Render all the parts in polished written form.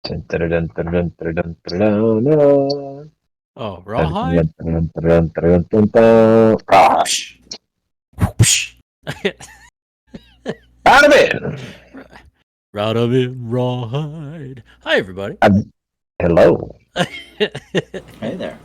Dun, dun, dun, dun, dun, dun, dun, dun, dun, dun. Oh, Dun, rawhide? dun, dun, dun, dun, dun, dun. Ah, Whoosh. Whoosh. out of it. Route of it, rawhide. Hi, everybody. Hello. Hey there.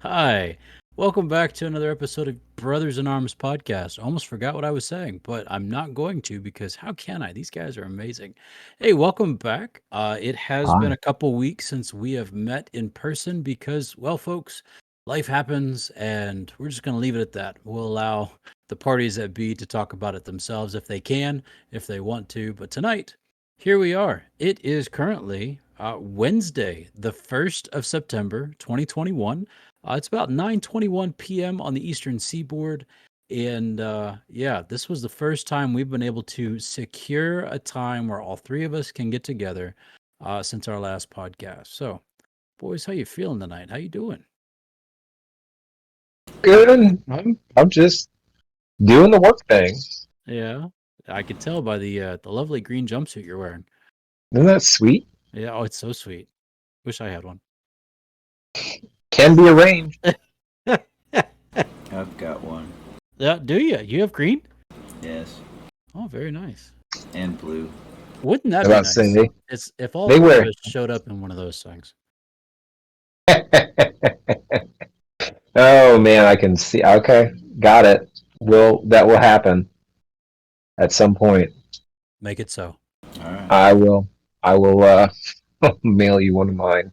Hi. Welcome back to another episode of Brothers in Arms podcast. Almost forgot what I was saying, but I'm not going to because how can I? These guys are amazing. Hey, welcome back. It has been Hi. a couple weeks since we have met in person because, well, folks, life happens and we're just going to leave it at that. We'll allow the parties that be to talk about it themselves if they can, if they want to. But tonight, here we are. It is currently Wednesday, the 1st of September, 2021. It's about 9:21 p.m. on the Eastern Seaboard, and yeah, this was the first time we've been able to secure a time where all three of us can get together since our last podcast. So, boys, how you feeling tonight? How you doing? Good. I'm just doing the work thing. Yeah, I could tell by the lovely green jumpsuit you're wearing. Isn't that sweet? Yeah, oh, it's so sweet. Wish I had one. Can be arranged. I've got one. Yeah, do you? You have green? Yes. Oh, very nice. And blue. Wouldn't that I be was nice? about to say, It's if all they three of wear. us showed up in one of those things. Oh man, I can see. Okay, got it. That will happen at some point. Make it so. All right. I will. I will mail you one of mine.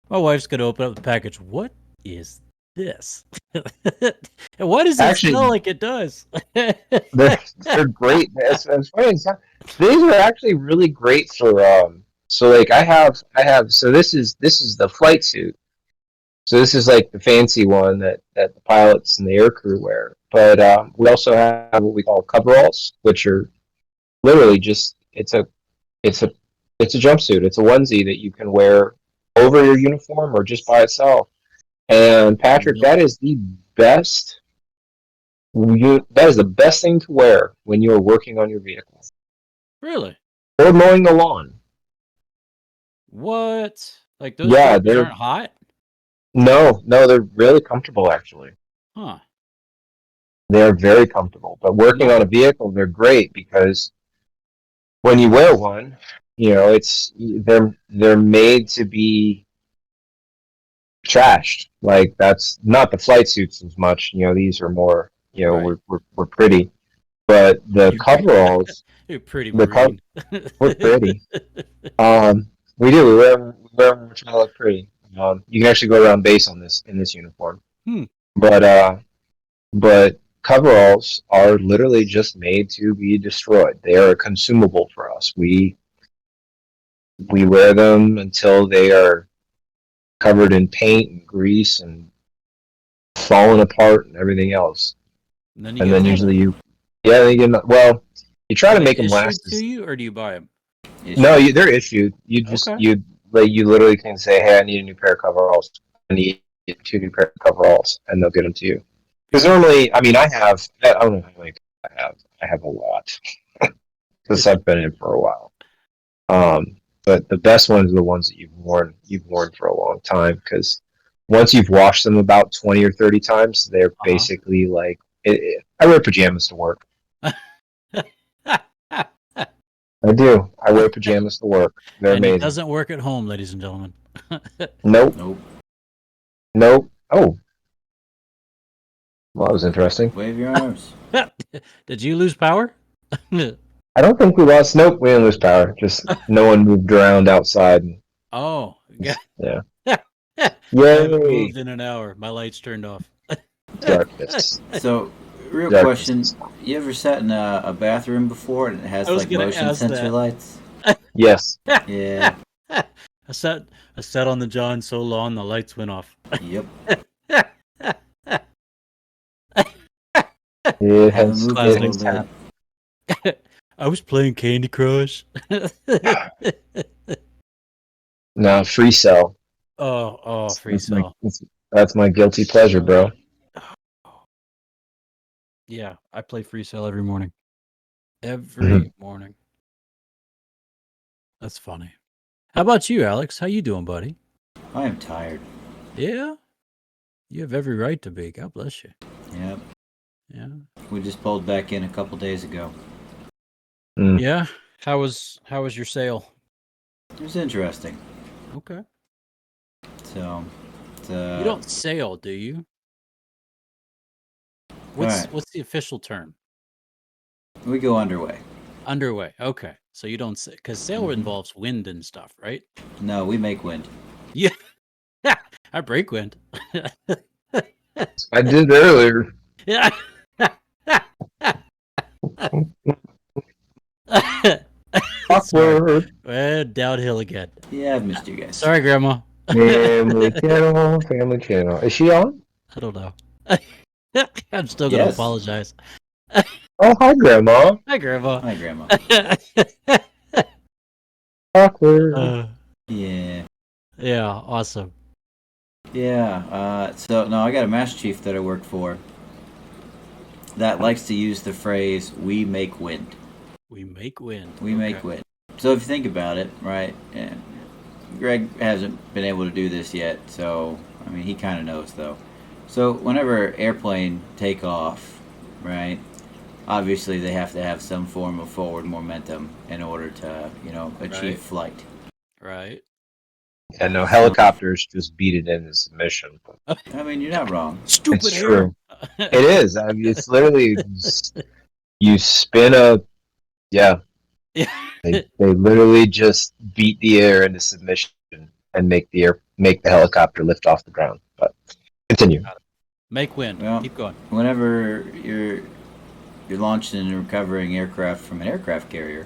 My wife's gonna open up the package. What is this? And why does it Actually, smell like it does? they're great. It's funny. These are actually really great for So like I have. So this is the flight suit. So this is like the fancy one that the pilots and the aircrew wear. But we also have what we call coveralls, which are literally just it's a it's a jumpsuit. It's a onesie that you can wear over your uniform or just by itself. And Patrick, Nope. that is the best. That is the best thing to wear when you are working on your vehicle Really? or mowing the lawn. What? Like those Yeah, drawers aren't hot? no, they're really comfortable actually. Huh. They're very comfortable. But working No. on a vehicle, they're great because when you wear one, they're made to be trashed. Like that's not the flight suits as much. These are more. Right. We're pretty, but the You coveralls, You're pretty the co- marine. we're pretty. We do. We wear them. We're trying to look pretty. You can actually go around base on this in this uniform. Hmm. But coveralls are literally just made to be destroyed. They are a consumable for us. We wear them until they are covered in paint and grease and falling apart and everything else. And then you And get then them. usually you try Are to they make them issued last. to you, or do you buy them? No, they're issued. Okay. You literally can say, "Hey, I need a new pair of coveralls. I need two new pair of coveralls," and they'll get them to you. Because normally, I mean, I don't know how many I have. I have a lot because I've been in for a while. But the best ones are the ones that you've worn for a long time because once you've washed them about 20 or 30 times, they're basically like I wear pajamas to work. I do. I wear pajamas to work. They're And it amazing. doesn't work at home, ladies and gentlemen. Nope. Nope. Nope. Oh, well, that was interesting. Wave your arms. Did you lose power? I don't think we lost. Nope, we didn't lose power. Just no one moved around outside. Oh, yeah. Yeah. I haven't Yay! moved in an hour. My lights turned off. Darkness. So, real Darkness. question. You ever sat in a bathroom before and it has I was like gonna motion ask sensor that. lights? Yes. Yeah. I sat on the John so long the lights went off. Yep. It Haven't has. moved Classic. in a It has little happened. bit. I was playing Candy Crush. No, free cell. Free That's my, cell. that's my guilty pleasure, bro. Yeah, I play free cell every morning. Every morning. That's funny. How about you, Alex? How you doing, buddy? I am tired. Yeah, you have every right to be. God bless you. Yep. Yeah. We just pulled back in a couple days ago. Yeah. How was your sail? It was interesting. Okay. So, You don't sail, do you? What's the official term? we go underway. Underway. Okay. So you don't say, because sail involves wind and stuff, right? No, we make wind. Yeah. I break wind. I did earlier. Yeah. Awkward. Downhill again. Yeah, I've missed you guys. Sorry, Grandma. Family channel. Family channel. Is she on? I don't know. I'm still gonna Yes. apologize. Oh, hi, Grandma. Hi, Grandma. Hi, Grandma. Awkward. Yeah. Yeah, awesome. Yeah. So no, I got a Master Chief that I work for that likes to use the phrase "we make wind." We make wind. We make wind. So if you think about it, right? And Greg hasn't been able to do this yet, so I mean he kind of knows though. So whenever airplane take off, right? Obviously they have to have some form of forward momentum in order to, achieve Right. flight. Right. Yeah, no, helicopters just beat it into submission. I mean, you're not wrong. Stupid It's hair. true. It is. I mean, it's literally you spin a. Yeah, Yeah. they literally just beat the air into submission and make the helicopter lift off the ground. But continue. Make wind. Well, Keep going. Whenever you're launching and recovering aircraft from an aircraft carrier,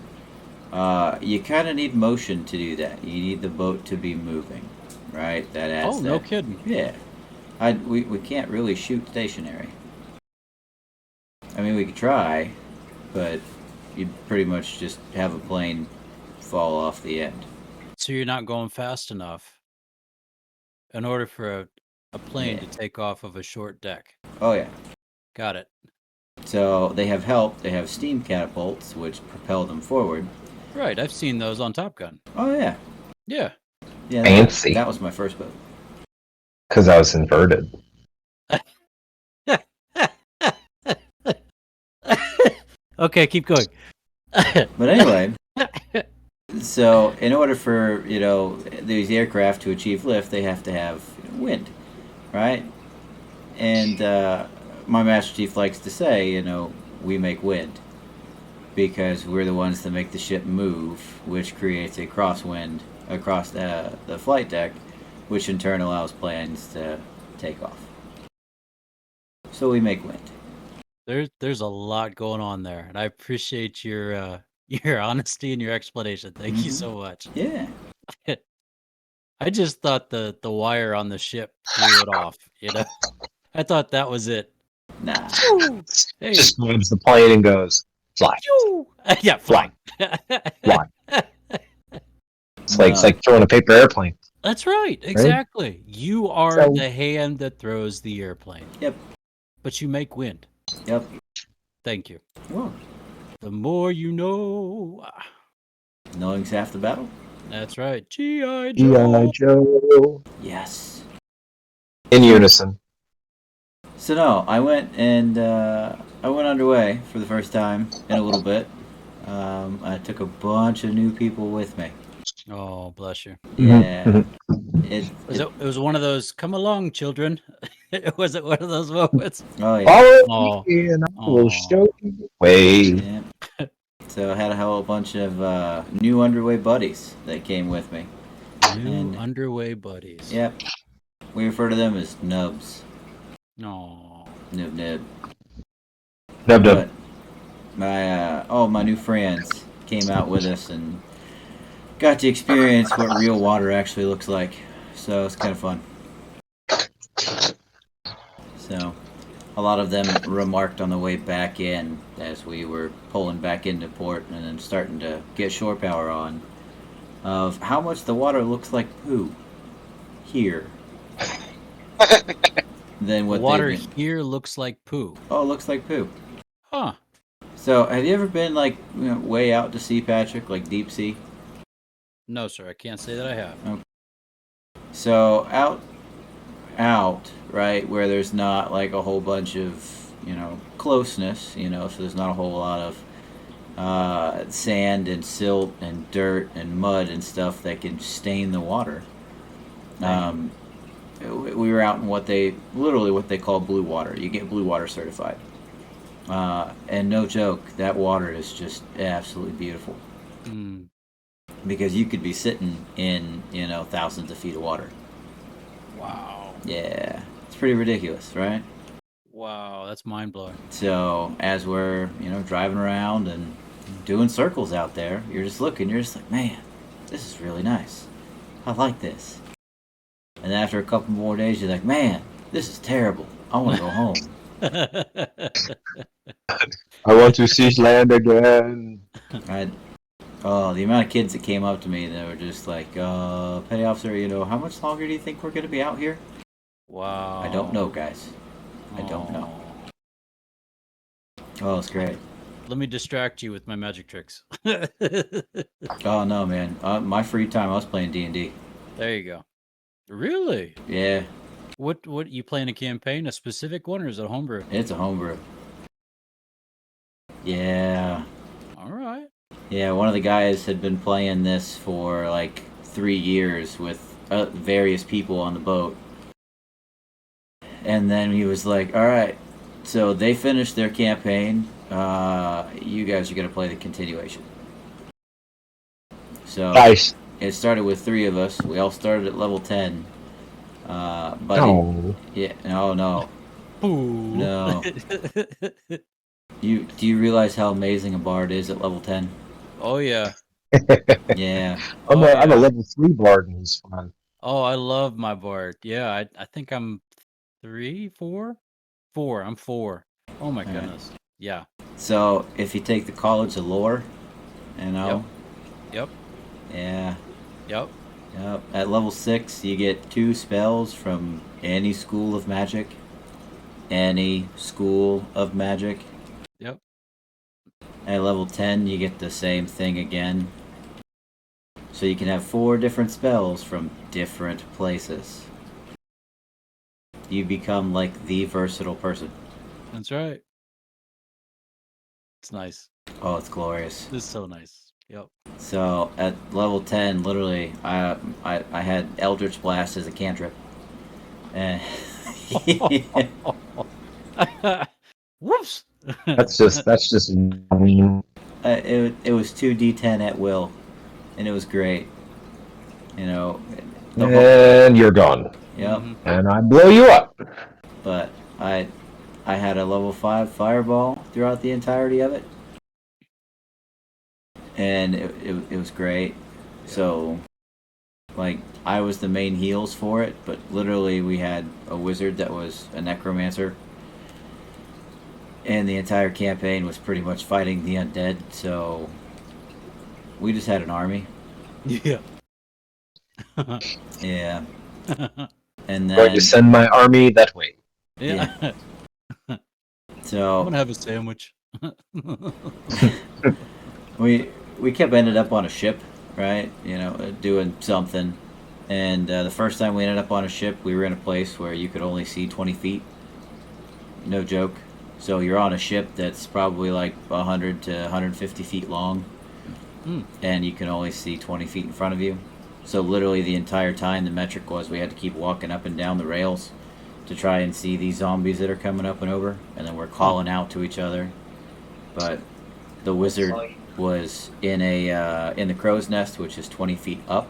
you kind of need motion to do that. You need the boat to be moving, right? That adds. Oh, no kidding. Yeah, we can't really shoot stationary. I mean, we could try, but you pretty much just have a plane fall off the end. So you're not going fast enough in order for a plane Yeah. to take off of a short deck. Oh yeah. Got it. So they have help. They have steam catapults, which propel them forward. Right. I've seen those on Top Gun. Oh yeah. Yeah. Yeah. Fancy. That was my first boat. Because I was inverted. Okay, keep going. But anyway, so in order for these aircraft to achieve lift, they have to have wind, right? And my Master Chief likes to say, we make wind because we're the ones that make the ship move, which creates a crosswind across the flight deck, which in turn allows planes to take off. So we make wind. There's a lot going on there, and I appreciate your honesty and your explanation. Thank you so much. Yeah. I just thought the wire on the ship threw it off. I thought that was it. Nah. Hey, Just moves the plane and goes fly. yeah, fly. Fly. It's like throwing a paper airplane. That's right. Exactly. You are So- the hand that throws the airplane. Yep. But you make wind. Yep. Thank you. Well, The more you know. knowing's half the battle. That's right. G.I. G.I. Joe. Joe. Yes. In unison. So no, I went underway for the first time in a little bit. I took a bunch of new people with me. Oh, bless you. Yeah. It was one of those "come along, children." Was it one of those moments? Oh yeah. Follow me and I will show you the way. Yeah. So I had a whole bunch of new underway buddies that came with me. New underway buddies. Yep. We refer to them as nubs. Oh. Nub nub. Nub But my new friends came out with us and got to experience what real water actually looks like. So it's kind of fun. So a lot of them remarked on the way back in as we were pulling back into port and then starting to get shore power on of how much the water looks like poo here. Than what The water they've been. here looks like poo. Oh, it looks like poo. Huh. So, have you ever been way out to sea, Patrick, like deep sea? No, sir. I can't say that I have. Okay. So out, right, where there's not like a whole bunch of, closeness, so there's not a whole lot of sand and silt and dirt and mud and stuff that can stain the water. We were out in what they call blue water. You get blue water certified. And no joke, that water is just absolutely beautiful. Mm. Because you could be sitting in, thousands of feet of water. Wow. Yeah. It's pretty ridiculous, right? Wow, that's mind blowing. So as we're, driving around and doing circles out there, you're just looking, you're just like, man, this is really nice. I like this. And then after a couple more days, you're like, man, this is terrible. I want to go home. I want to see land again. Oh, the amount of kids that came up to me that were just like, petty officer, how much longer do you think we're going to be out here? Wow. I don't know, guys. I don't know. Oh, it's great. Let me distract you with my magic tricks. Oh, no, man. My free time, I was playing D&D. There you go. Really? Yeah. What you playing a campaign, a specific one, or is it a homebrew? It's a homebrew. Yeah. All right. Yeah, one of the guys had been playing this for like 3 years with various people on the boat. And then he was like, all right, so they finished their campaign. You guys are going to play the continuation. So Nice. it started with 3 of us. We all started at level 10. But No. No. Ooh. No. Do you realize how amazing a bard is at level 10? Oh yeah. Yeah. I'm a level 3 bard and he's fun. Oh, I love my bard. Yeah, I think I'm 3, 4? 4. I'm 4. Oh my goodness. Yeah. So if you take the College of Lore, Yep. Yeah. Yep. Yep. At level 6, you get 2 spells from any school of magic. Any school of magic. Yep. At level 10, you get the same thing again. So you can have 4 different spells from different places. You become like the versatile person. That's right. It's nice. Oh, it's glorious. It's so nice. Yep. So at level 10, literally, I had Eldritch Blast as a cantrip. And Whoops. That's just mean. it was 2d10 at will, and it was great. And you're gone. Yep. Mhm. And I blow you up. But I had a level 5 fireball throughout the entirety of it. And it was great. So, like, I was the main heals for it, but literally we had a wizard that was a necromancer. And the entire campaign was pretty much fighting the undead, so we just had an army. Yeah. Yeah. And I'm going then to send my army that way. Yeah. I'm so gonna have a sandwich. we kept ended up on a ship, right? Doing something. And the first time we ended up on a ship, we were in a place where you could only see 20 feet. No joke. So you're on a ship that's probably like 100 to 150 feet long, and you can only see 20 feet in front of you. So literally the entire time, the metric was we had to keep walking up and down the rails to try and see these zombies that are coming up and over, and then we're calling out to each other. But the wizard was in the crow's nest, which is 20 feet up.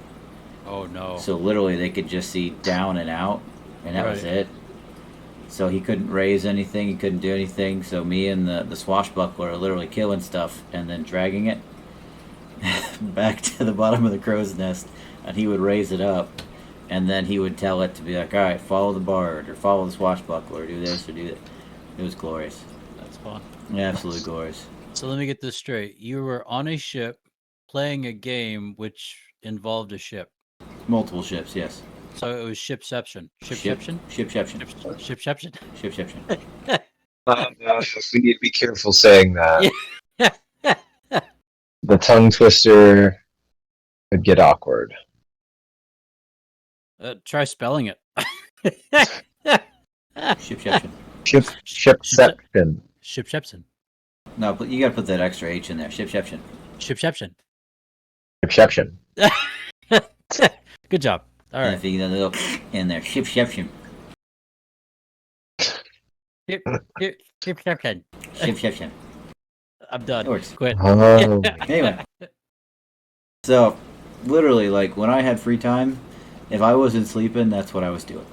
Oh no. So literally they could just see down and out, and that was it. So he couldn't raise anything, he couldn't do anything. So me and the swashbuckler are literally killing stuff and then dragging it back to the bottom of the crow's nest, and he would raise it up, and then he would tell it to be like, all right, follow the bard, or follow the swashbuckler, or do this, or do that. It was glorious. That's fun. Absolutely glorious. So let me get this straight. You were on a ship playing a game which involved a ship. Multiple ships, yes. So it was Shipsheption. Shipsheption? Shipsheption. Shipsheption? Shipsheption. We need to be careful saying that. Yeah. The tongue twister. Could get awkward. Try spelling it. Shipsheption. Shipsheption. Shipsheption. No, but you got to put that extra H in there. Shipsheption. Shipsheption. Shipsheption. Good job. All And right. if you get a little in there, Shipsheption. Shipsheption. Shipsheption. I'm done. It works. Quit. Oh. Anyway. So, literally, like, when I had free time, if I wasn't sleeping, that's what I was doing.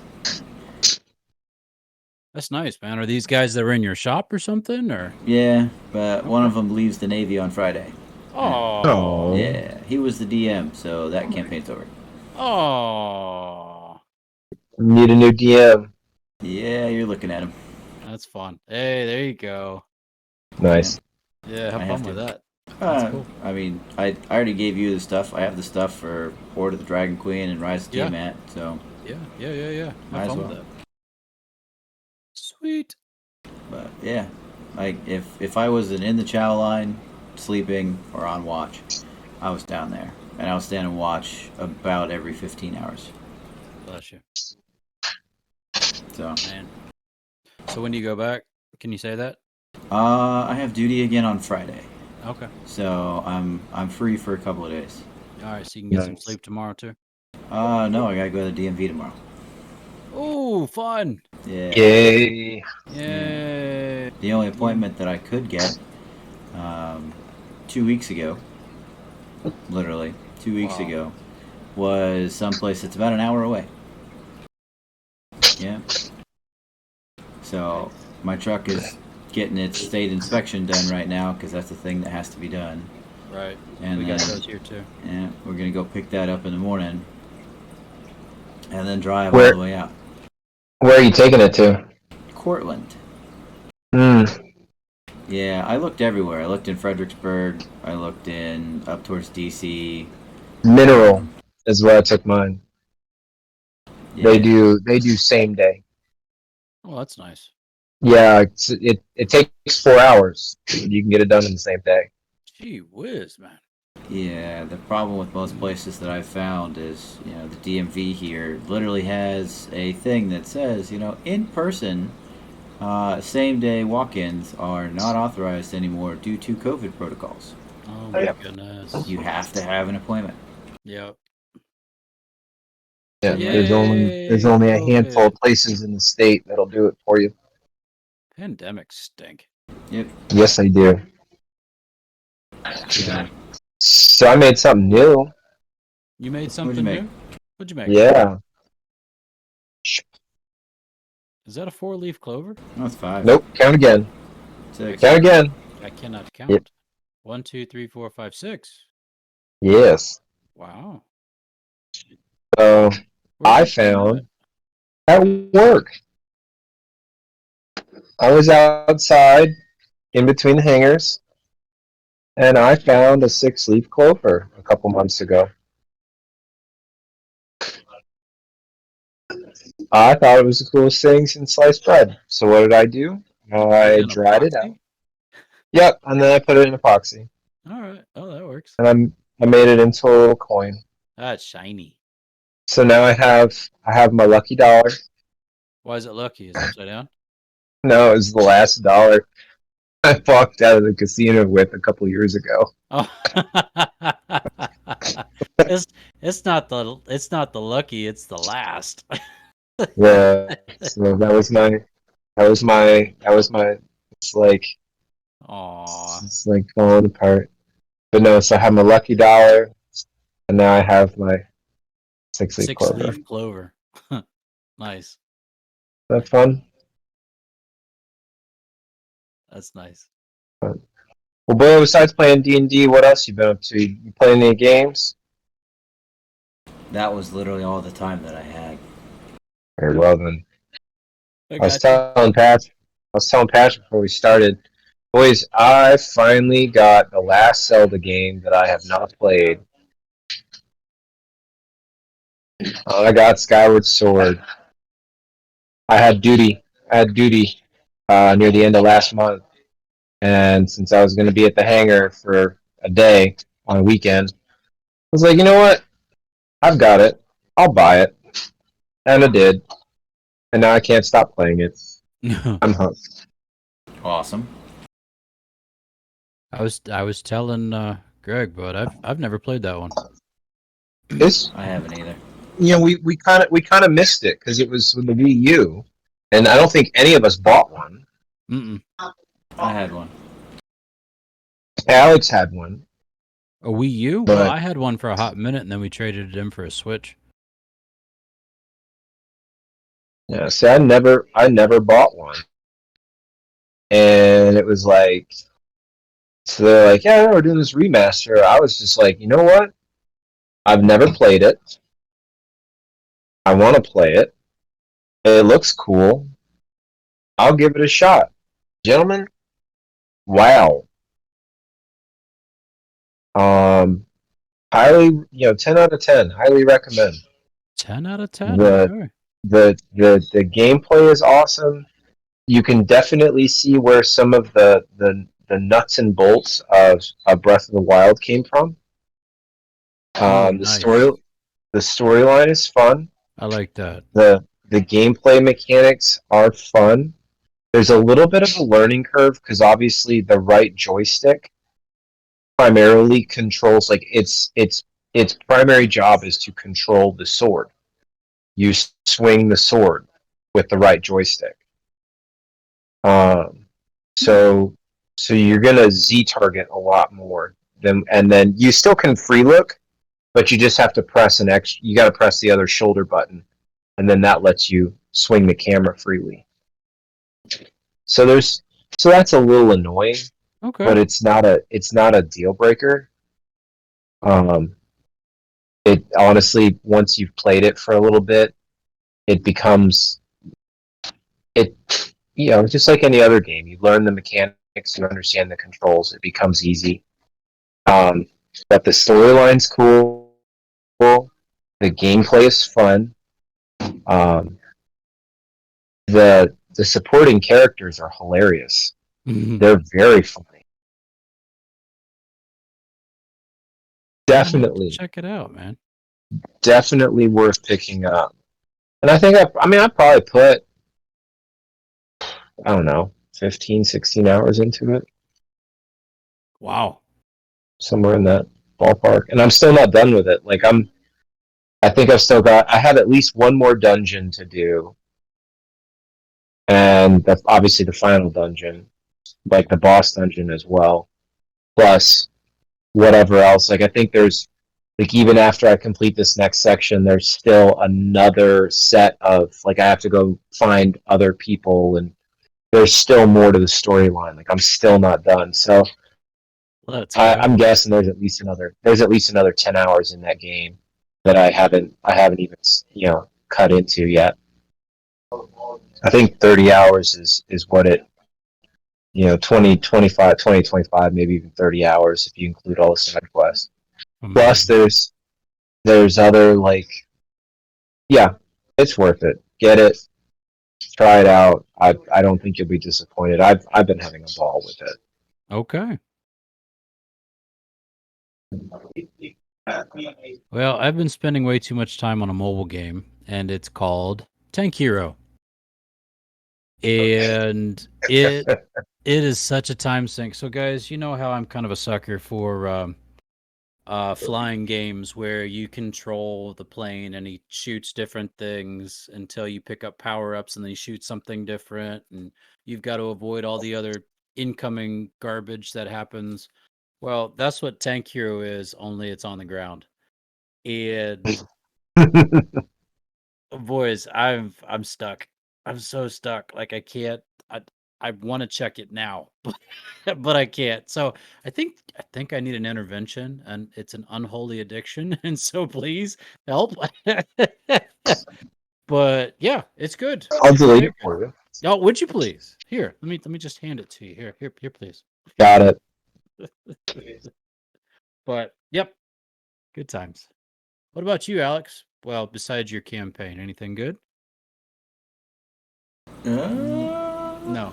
That's nice, man. Are these guys that were in your shop or something? Or Yeah, but one of them leaves the Navy on Friday. oh, Yeah, he was the DM, so that campaign's over. oh, Need a new DM. Yeah, you're looking at him. that's fun. Hey, there you go. Nice. Yeah, have I fun have with to. that. That's cool. I mean, I already gave you the stuff. I have the stuff for Horde of the Dragon Queen and Rise of Yeah. Tiamat, so Yeah. Might Have as fun well. with that. Sweet. but yeah. Like if I wasn't in the chow line, sleeping or on watch, I was down there. And I was standing watch about every 15 hours. Bless you, So man. So when do you go back? Can you say that? I have duty again on Friday. Okay. So I'm free for a couple of days. All right. So you can get some Nice. sleep tomorrow too. No, I gotta go to the DMV tomorrow. Oh, fun! Yeah. Yay. Yay! The only appointment that I could get 2 weeks ago, literally 2 weeks Wow. ago, was someplace that's about an hour away. Yeah. So my truck is getting its state inspection done right now because that's the thing that has to be done. Right. And We then, got those here too. yeah, we're gonna go pick that up in the morning, and then drive Where- all the way out. Where are you taking it to? Cortland. Hmm. Yeah, I looked everywhere. I looked in Fredericksburg. I looked in up towards DC. Mineral is where I took mine. Yeah. They do same day. Oh, that's nice. Yeah, it takes 4 hours. You can get it done in the same day. Gee whiz, man. Yeah, the problem with most places that I've found is, the DMV here literally has a thing that says, in person, same day walk ins are not authorized anymore due to COVID protocols. Oh my Yep. goodness. You have to have an appointment. Yep. Yeah, Yay, there's only a handful of COVID. places in the state that'll do it for you. Pandemics stink. Yep. Yes, they do. So, So I made something new. You made something make? new? What'd you make? Yeah. Is that a 4-leaf clover? that's 5. Nope. Count again. 6. Count again. I cannot count. Yep. 1, 2, 3, 4, 5, 6. Yes. Wow. So Where'd I you find found that? at work. I was outside in between the hangars, and I found a 6-leaf clover a couple months ago. I thought it was the coolest thing since sliced bread. So what did I do? I An dried it epoxy? out. Yep, and then I put it in epoxy, All right. Oh, that works. and I made it into a little coin. That's shiny. So now I have my lucky dollar. Why is it lucky? Is it upside down? No, it was the last dollar I walked out of the casino with a couple years ago. Oh. it's not the lucky, it's the last. Yeah, so that was my. Aw. It's like falling apart. But no, so I have my lucky dollar, and now I have my 6-leaf clover. 6-leaf clover. Nice. Is that fun? That's nice. Well, boy, besides playing D&D, what else you been up to? You playing any games? That was literally all the time that I had. Very well then. I I was got telling Patch before we started, boys, I finally got the last Zelda game that I have not played. I got Skyward Sword. I had duty near the end of last month, and since I was going to be at the hangar for a day on a weekend, was like, you know what? I've got it. I'll buy it. And I did. And now I can't stop playing it. I'm hooked. Awesome. I was telling Greg, but I've never played that one. It's I haven't either. we kind of missed it because it was with the Wii U, and I don't think any of us bought one. Mm-mm. I had one. Alex had one, A Wii U? but Well, I had one for a hot minute, and then we traded it in for a Switch. yeah, see, I never bought one, and it was like, so they're like, yeah, we're doing this remaster. I was just like, you know what? I've never played it. I want to play it. It looks cool. I'll give it a shot, gentlemen. Wow. Um, highly, 10 out of 10. Highly recommend. 10 out of 10. The Okay. the gameplay is awesome. You can definitely see where some of the nuts and bolts of Breath of the Wild came from. Oh, The nice. storyline is fun. I like that. The gameplay mechanics are fun. There's a little bit of a learning curve because obviously the right joystick primarily controls like its primary job is to control the sword. You swing the sword with the right joystick. Um, so so you're gonna Z target a lot more than, and then you still can free look, but you just have to press an X. You got to press the other shoulder button, and then that lets you swing the camera freely. So that's a little annoying, Okay. but it's not a deal breaker. Um, it honestly, once you've played it for a little bit, it becomes it. Just like any other game, you learn the mechanics, you understand the controls, it becomes easy. Um, but the storyline's cool. The gameplay is fun. Um, the supporting characters are hilarious. They're very funny. Definitely, Check it out, man. definitely worth picking up. And I probably put, I don't know, 15, 16 hours into it, Wow. somewhere in that ballpark. And I'm still not done with it. I think I have at least one more dungeon to do. And that's obviously the final dungeon, like the boss dungeon as well. Plus whatever else. I think there's, even after I complete this next section, there's still another set of, I have to go find other people, and there's still more to the storyline. I'm still not done. So Let's I'm go. guessing there's at least another 10 hours in that game that I haven't even cut into yet. I think 30 hours is what it 20, 25, 20, 25, maybe even 30 hours if you include all the side quests. Plus there's other yeah, it's worth it. Get it, try it out. I don't think you'll be disappointed. I've been having a ball with it. Okay. Well, I've been spending way too much time on a mobile game, and it's called Tank Hero. And it is such a time sink. So, guys, you know how I'm kind of a sucker for flying games where you control the plane and he shoots different things until you pick up power-ups and then he shoots something different, and you've got to avoid all the other incoming garbage that happens. Well, that's what Tank Hero is, only it's on the ground. And boys, I'm stuck. I'm so stuck. I can't. I want to check it now, but I can't. So I think I need an intervention, and it's an unholy addiction. And so please help. But yeah, it's good. I'll It's delete very it good. for you. Oh, would you please? Here, let me just hand it to you. Here, please. Got it. But yep, good times. What about you, Alex? Well, besides your campaign, anything good? No.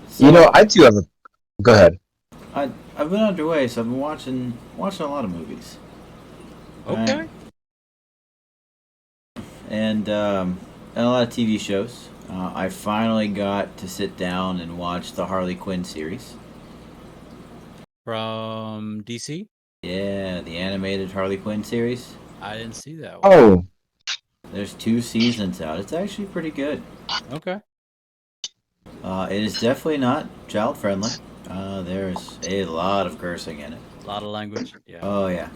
So I do have a. Go ahead. I I've been underway, so I've been watching a lot of movies. Okay. And a lot of TV shows. I finally got to sit down and watch the Harley Quinn series. From DC? Yeah, the animated Harley Quinn series. I didn't see that one. Oh, There's 2 seasons out. It's actually pretty good. Okay. It is definitely not child friendly. There's a lot of cursing in it. A lot of language. Yeah. Oh yeah.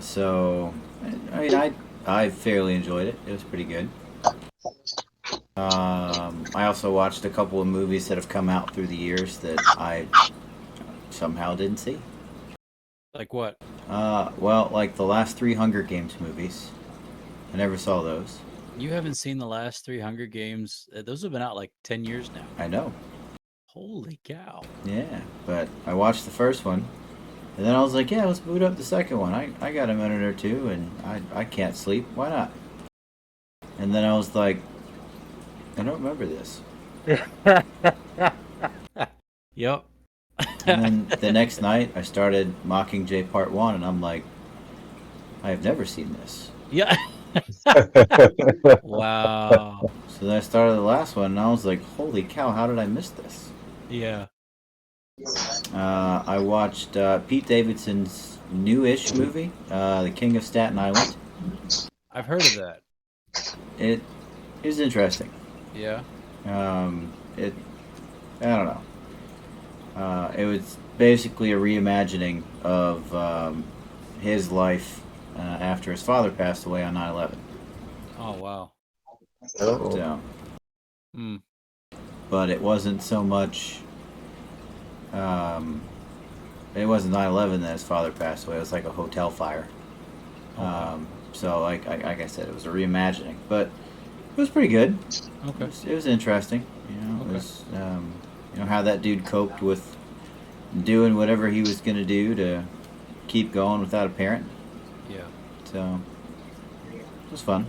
So I mean, I fairly enjoyed it. It was pretty good. I also watched a couple of movies that have come out through the years that I somehow didn't see. Like what? Well, like the last 3 Hunger Games movies. I never saw those. You haven't seen the last 3 Hunger Games? Those have been out like 10 years now. I know. Holy cow. Yeah, but I watched the first one, and then I was like, yeah, let's boot up the second one. I got a minute or two, and I can't sleep. Why not? And then I was like, I don't remember this. Yep. And then the next night, I started Mockingjay Part 1, and I'm like, I have never seen this. Yeah. Wow. So then I started the last one, and I was like, holy cow, how did I miss this? Yeah. I watched Pete Davidson's new-ish movie, The King of Staten Island. I've heard of that. It is interesting. Yeah. I don't know. It was basically a reimagining of his life after his father passed away on 9/11. Oh, wow. So, Hmm. but it wasn't so much. It wasn't 9/11 that his father passed away. It was like a hotel fire. So, like I said, it was a reimagining, but it was pretty good. Okay. It was interesting. You know, it Okay. was how that dude coped with doing whatever he was going to do to keep going without a parent. Yeah. So it was fun.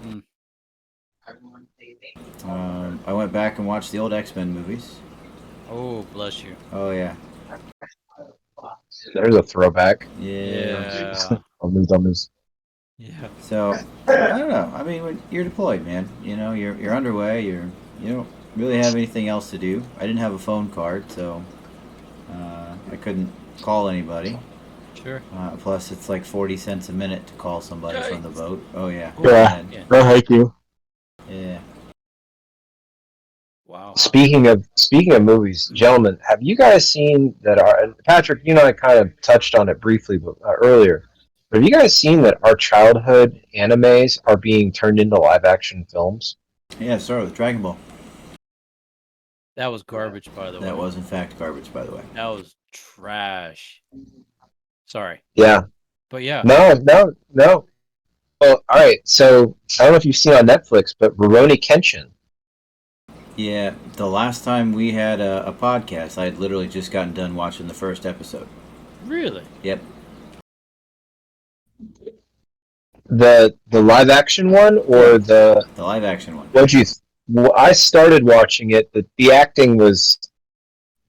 Hmm. I went back and watched the old X-Men movies. Oh, bless you. Oh yeah, there's a throwback. yeah. Yeah. Dummies. Yeah. So I don't know. I mean, when you're deployed, man, you know, you're underway. You don't really have anything else to do. I didn't have a phone card, so I couldn't call anybody. Sure. Plus, it's like 40 cents a minute to call somebody from the boat. Oh yeah. Yeah. Yeah. No, thank you. Yeah. Wow. Speaking of movies, gentlemen, have you guys seen that? Patrick, you and I kind of touched on it briefly earlier. But have you guys seen that our childhood animes are being turned into live action films? Yeah. Start with Dragon Ball. That was garbage, by the way. That was in fact garbage, by the way. That was trash. Sorry. Yeah. But yeah. No. Well, all right. So I don't know if you've seen on Netflix, but Rurouni Kenshin. Yeah, the last time we had a podcast, I had literally just gotten done watching the first episode. Really? Yep. The live action one or the live action one. what'd you? Well, I started watching it. The acting was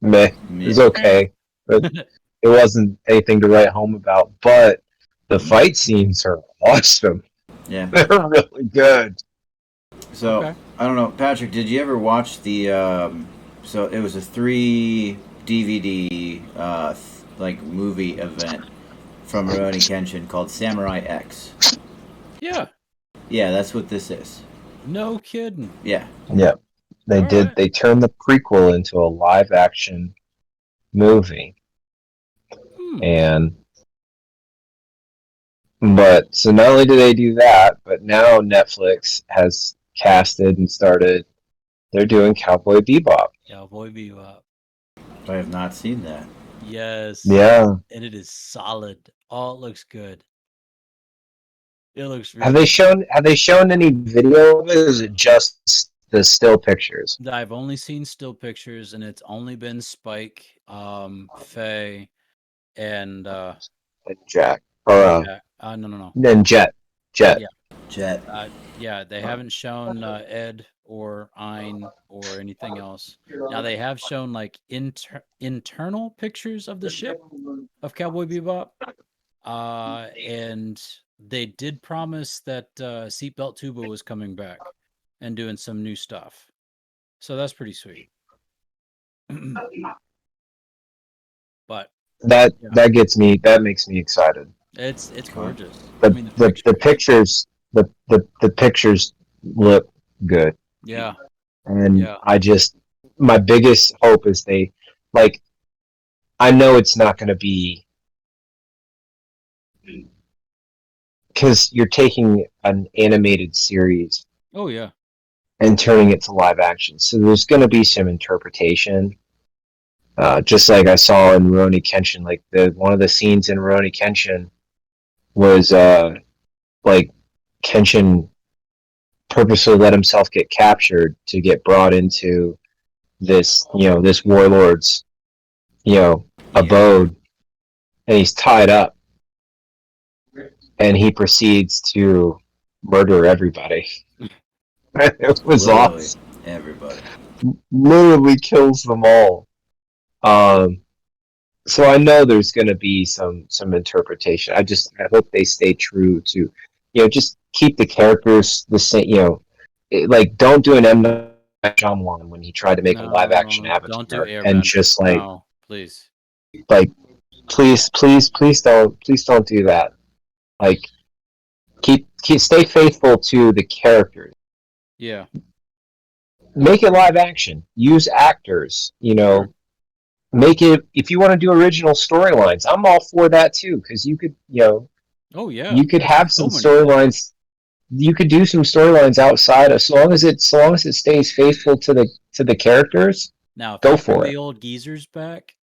meh. It was okay, but it wasn't anything to write home about. But the fight scenes are awesome. Yeah. They're really good. So Okay. I don't know, Patrick. Did you ever watch the? So it was a 3 DVD like movie event from Rurouni Kenshin called Samurai X. Yeah. Yeah, that's what this is. No kidding. Yeah. Yeah, they All did. right. They turned the prequel into a live action movie, but so not only do they do that, but now Netflix has casted and started. They're doing Cowboy Bebop. Cowboy Bebop. I have not seen that. Yes. Yeah. And it is solid. Oh, it looks good. It looks really Have they shown any video of it? Or is it just the still pictures? I've only seen still pictures, and it's only been Spike, Faye, and And Jack or no. then Jet. Yeah. Jet. Yeah, they haven't shown Ed or Ein or anything else. Now they have shown like internal pictures of the ship of Cowboy Bebop, and they did promise that Seatbelt Tuba was coming back and doing some new stuff. So that's pretty sweet. But that makes me excited. it's gorgeous. The I mean, the pictures the pictures look good. Yeah. And Yeah. my biggest hope is they, like, I know it's not going to be, because you're taking an animated series Oh yeah. and turning it to live action. So there's going to be some interpretation. Just like I saw in Rurouni Kenshin, like one of the scenes in Rurouni Kenshin was like Kenshin purposely let himself get captured to get brought into this warlord's abode, and he's tied up, and he proceeds to murder everybody. It was Literally awesome. everybody. Literally kills them all. So I know there's going to be some interpretation. I hope they stay true to, just keep the characters the same. Like, don't do an M. Night Shyamalan when he tried to make a live action Avatar, don't do Airbender. and just no, please. Like, please don't do that. Like, stay faithful to the characters. Yeah. Make it live action. Use actors. Sure. Make it, if you want to do original storylines, I'm all for that too, because you could, Oh yeah. you could have some many storylines. You could do some storylines outside of, so long as it stays faithful to the characters. Now, if go they for bring it. the old geezers back.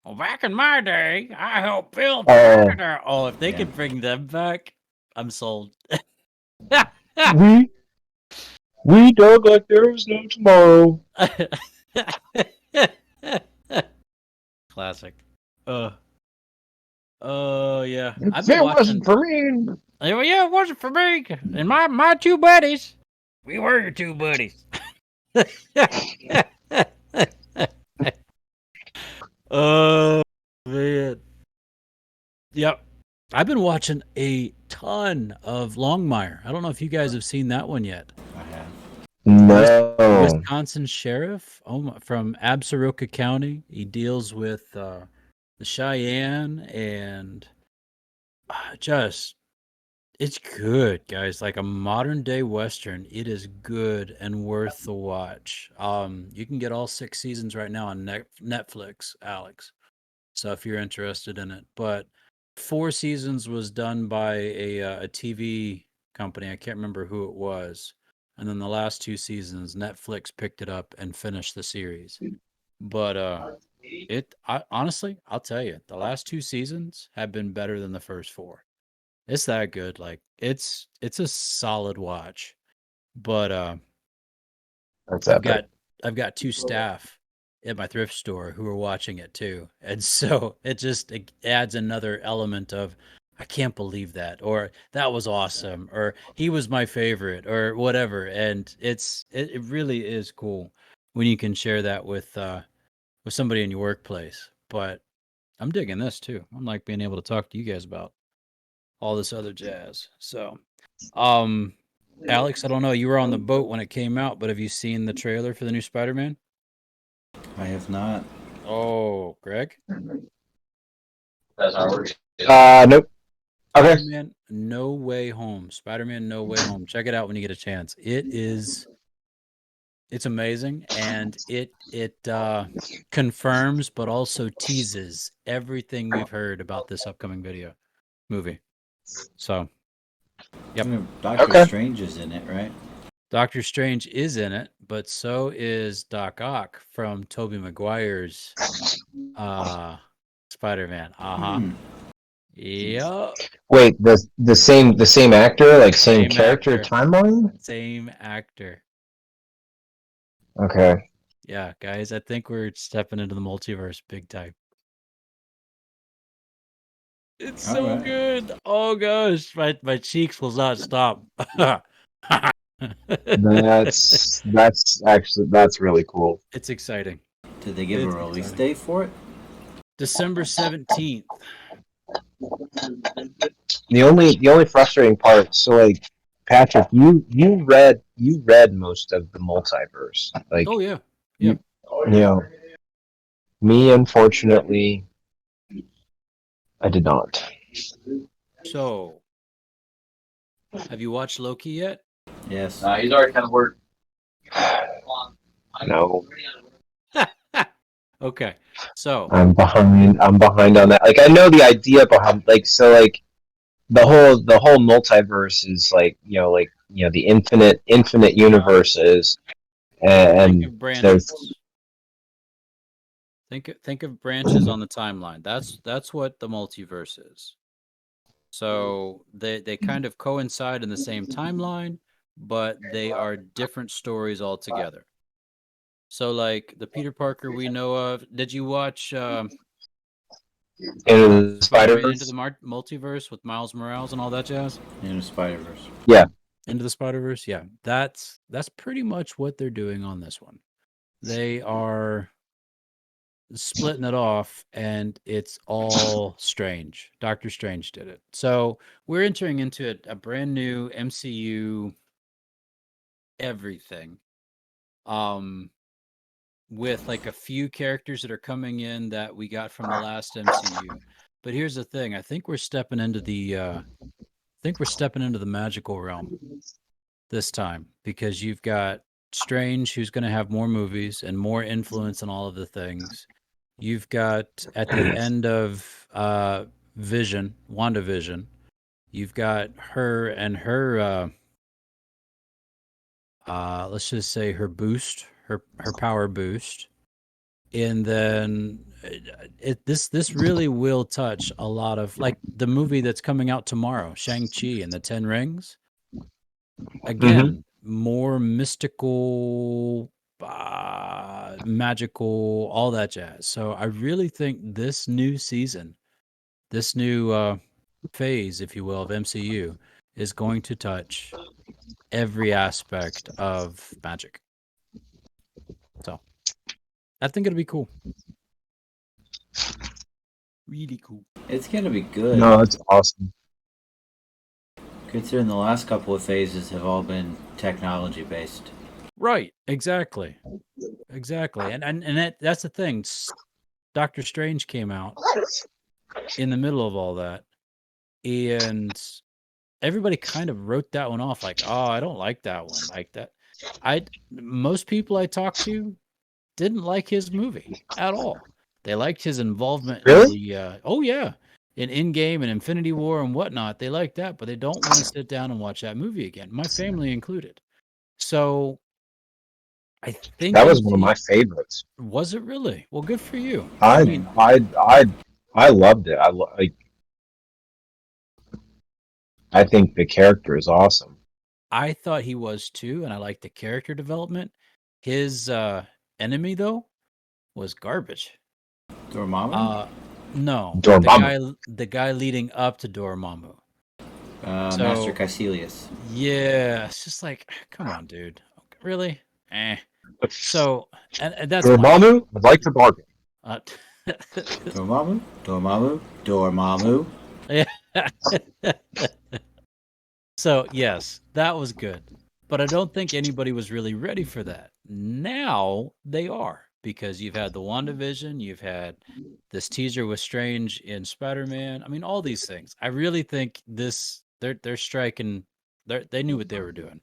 Well, back in my day, I helped build Predator. Oh, if they could bring them back, I'm sold. we dug like there was no tomorrow. Classic. Yeah. I've It been watching. wasn't for me. Yeah, it wasn't for me. And my two buddies. We were your two buddies. Oh man. Yep. I've been watching a ton of Longmire. I don't know if you guys have seen that one yet. I have. No. Wisconsin sheriff from Absaroka County. He deals with the Cheyenne, and it's good, guys. Like a modern day Western. It is good and worth the watch. You can get all 6 seasons right now on Netflix, Alex. So if you're interested in it, but 4 seasons was done by a TV company. I can't remember who it was. And then the last 2 seasons, Netflix picked it up and finished the series. But honestly, I'll tell you, the last 2 seasons have been better than the first 4. It's that good. Like it's a solid watch. But I've got 2 staff at my thrift store who are watching it too, and so it adds another element of, I can't believe that, or that was awesome, or he was my favorite, or whatever. And it really is cool when you can share that with somebody in your workplace. But I'm digging this too. I'm like being able to talk to you guys about all this other jazz. So Alex, I don't know, you were on the boat when it came out, but have you seen the trailer for the new Spider-Man? I have not. Oh, Greg? That's how it works. Nope. Okay. Spider-Man No Way Home. Spider-Man No Way Home. Check it out when you get a chance. It's amazing, and it confirms but also teases everything we've heard about this upcoming movie. So, yep. Doctor Strange is in it, right? Doctor Strange is in it, but so is Doc Ock from Tobey Maguire's Spider-Man. Yep. Wait, the same actor, like same character, timeline? Same actor. Okay. Yeah, guys, I think we're stepping into the multiverse big time. It's so good. Oh gosh, my cheeks will not stop. That's really cool. It's exciting. Did they give a It's release exciting. date for it? December 17th. The only frustrating part, so like Patrick, you read most of the multiverse. Like Oh yeah. Yeah. you you know, me unfortunately I did not. So, have you watched Loki yet? Yes. He's already kind of worked. No. Okay. So, I'm behind on that. Like I know the idea behind like so like the whole multiverse is like the infinite universes think and of there's branches. Think of branches on the timeline. That's what the multiverse is. So they kind of coincide in the same timeline, but they are different stories altogether. So like the Peter Parker we know of, did you watch in the Spider-Man Into the Spider-Verse. Multiverse with Miles Morales and all that jazz? In the Spider-Verse. Yeah. Into the Spider-Verse, yeah. That's pretty much what they're doing on this one. They are splitting it off and it's all strange. Doctor Strange did it. So we're entering into a brand new MCU everything. With like a few characters that are coming in that we got from the last MCU. But here's the thing, I think we're stepping into the magical realm this time because you've got Strange who's going to have more movies and more influence on all of the things. You've got at the end of WandaVision, you've got her and her let's just say her boost, her power boost. And then this really will touch a lot of like the movie that's coming out tomorrow, Shang-Chi and the 10 Rings. Again, more mystical, magical, all that jazz. So I really think this new season, this new phase, if you will, of MCU is going to touch every aspect of magic. So I think it'll be cool. Really cool. It's gonna be good. No, that's awesome. Considering the last couple of phases have all been technology based. Right, exactly. And that's the thing. Doctor Strange came out in the middle of all that, and everybody kind of wrote that one off like, "Oh, I don't like that one." Like that. Most people I talked to didn't like his movie at all. They liked his involvement in Really? the in Endgame and Infinity War and whatnot. They like that, but they don't want to sit down and watch that movie again. My family included. So I think That was one of my favorites. was it really? Well, good for you. I mean, I loved it. I think the character is awesome. I thought he was too, and I liked the character development. His enemy though was garbage. Dormammu? No, Dormammu. the guy leading up to Dormammu. Master Caecilius. Yeah, it's just like, come on, dude. Really? So, and that's Dormammu would like to bargain. Dormammu? Dormammu? Dormammu? Yeah. So, yes, that was good. But I don't think anybody was really ready for that. Now they are, because you've had the WandaVision, you've had this teaser with Strange in Spider-Man. I mean, all these things. I really think they're striking. They knew what they were doing.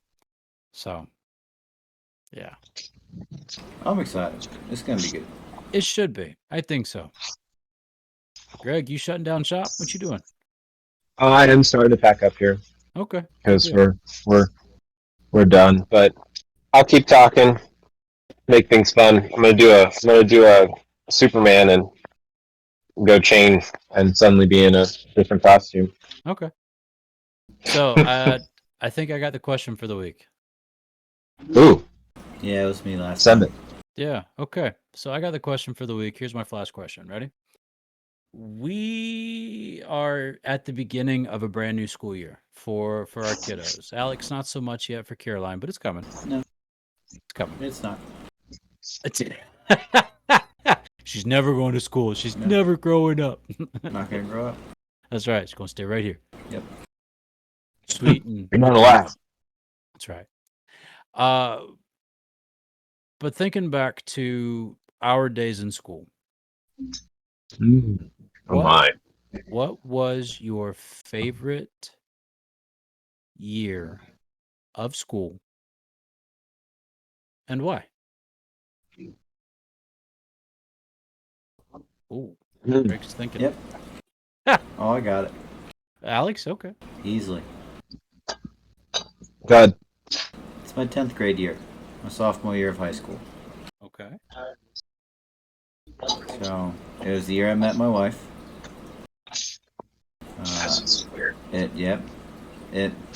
So, yeah. I'm excited. It's gonna be good. It should be. I think so. Greg, you shutting down shop? What you doing? I am starting to pack up here Okay. because we're done. But I'll keep talking, make things fun. I'm gonna do a Superman and go chain and suddenly be in a different costume. Okay. So I think I got the question for the week. Ooh, Yeah, it was me last send time. it. Yeah. Okay. So I got the question for the week. Here's my flash question. Ready? We are at the beginning of a brand new school year. for our kiddos. Alex, not so much yet for Caroline, but it's coming. No, It's coming. it's not. It's She's never going to school. She's No. never growing up. I'm not gonna grow up. That's right. She's going to stay right here. Yep. Sweet and You're not allowed. That's right. But thinking back to our days in school, Oh What? my. what was your favorite year of school and why? Ooh, Mm. Greg's thinking. Yep. Oh, I got it Alex, okay. easily. God. It's my 10th grade year, my sophomore year of high school. Okay. So it was the year I met my wife. That's weird. Yep.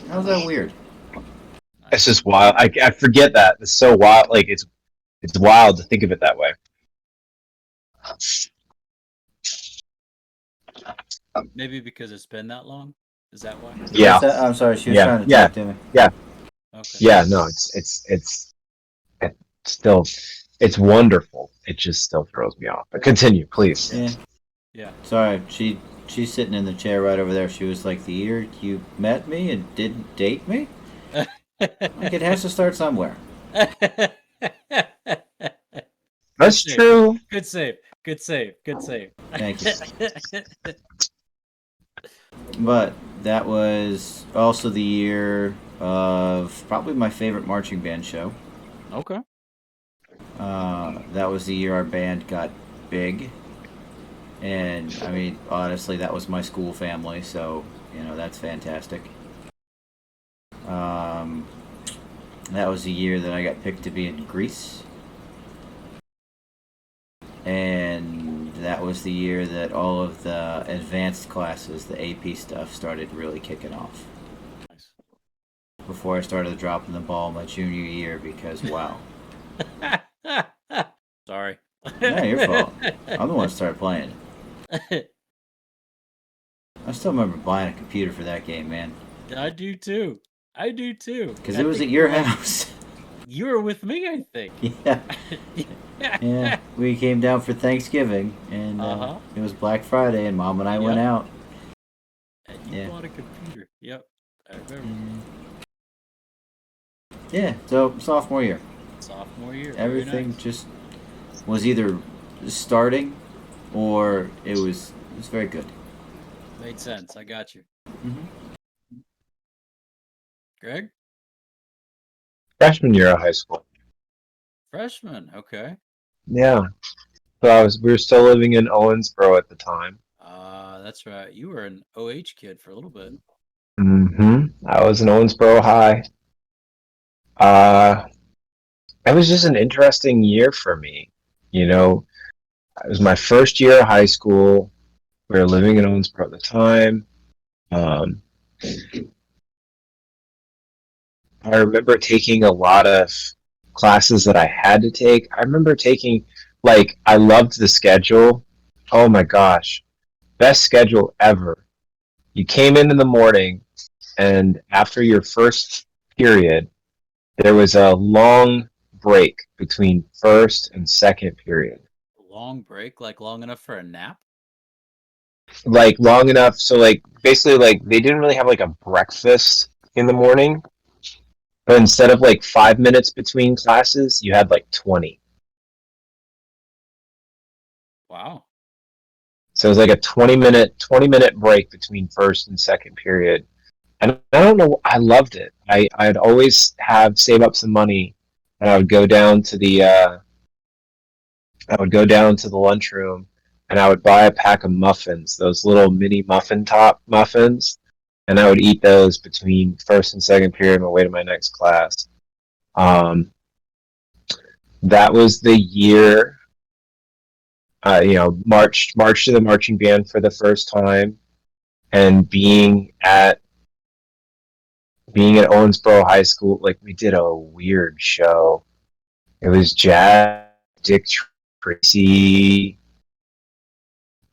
How's that weird? It's just wild. I forget that. It's so wild. Like it's wild to think of it that way. Maybe because it's been that long? Is that why? Yeah. I'm sorry, she was Yeah, trying to yeah. talk to me. Okay. Yeah. No. It's still it's wonderful. It just still throws me off. But continue, please. Yeah. Yeah. Sorry, she's sitting in the chair right over there. She was like, "The year you met me and didn't date me." Like it has to start somewhere. That's true. Good save. Good save. Good save. Thank you. But that was also the year of probably my favorite marching band show. Okay. That was the year our band got big. And, I mean, honestly, that was my school family, so, that's fantastic. That was the year that I got picked to be in Greece. And that was the year that all of the advanced classes, the AP stuff, started really kicking off. Nice. Before I started dropping the ball my junior year because, wow. Sorry. Not your fault. I'm the one that started playing it. I still remember buying a computer for that game, man. I do too. Because it was at your house. You were with me, I think. Yeah. Yeah. We came down for Thanksgiving, and it was Black Friday, and Mom and I went out. And you bought a computer. Yep. I remember. Yeah, so sophomore year. Sophomore year. Everything Very nice. just was either starting or it was very good. Made sense. I got you. Mm-hmm. Greg? Freshman year of high school. Freshman. Okay. Yeah. So we were still living in Owensboro at the time. That's right. You were an OH kid for a little bit. I was in Owensboro High. It was just an interesting year for me. It was my first year of high school. We were living in Owensboro at the time. I remember taking a lot of classes that I had to take. I remember taking, I loved the schedule. Oh my gosh. Best schedule ever. You came in the morning, and after your first period, there was a long break between first and second period. Long break, like long enough for a nap? Long enough, so basically they didn't really have a breakfast in the morning, but instead of 5 minutes between classes, you had 20. Wow. So it was a 20-minute break between first and second period. And I don't know, I loved it. I'd always save up some money, and I would go down to the lunchroom, and I would buy a pack of muffins, those little mini muffin top muffins, and I would eat those between first and second period on my way to my next class. That was the year, marched to the marching band for the first time, and being at Owensboro High School, we did a weird show. It was jazz, Dick Tracy.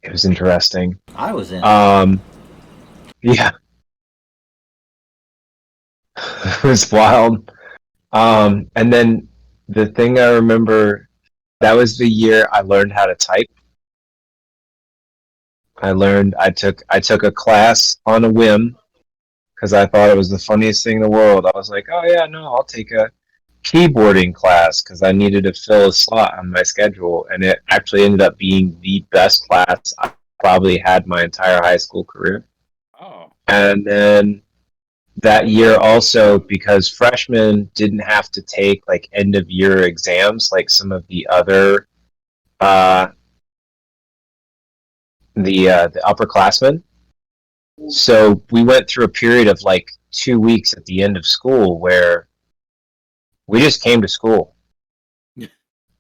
It was interesting. I was in. Yeah. It was wild. And then the thing I remember, that was the year I learned how to type. I took a class on a whim because I thought it was the funniest thing in the world. I was like, oh yeah, no, I'll take a keyboarding class because I needed to fill a slot on my schedule, and it actually ended up being the best class I probably had my entire high school career. Oh. And then that year also, because freshmen didn't have to take like end of year exams like some of the other uh, the upperclassmen. So we went through a period of like 2 weeks at the end of school where we just came to school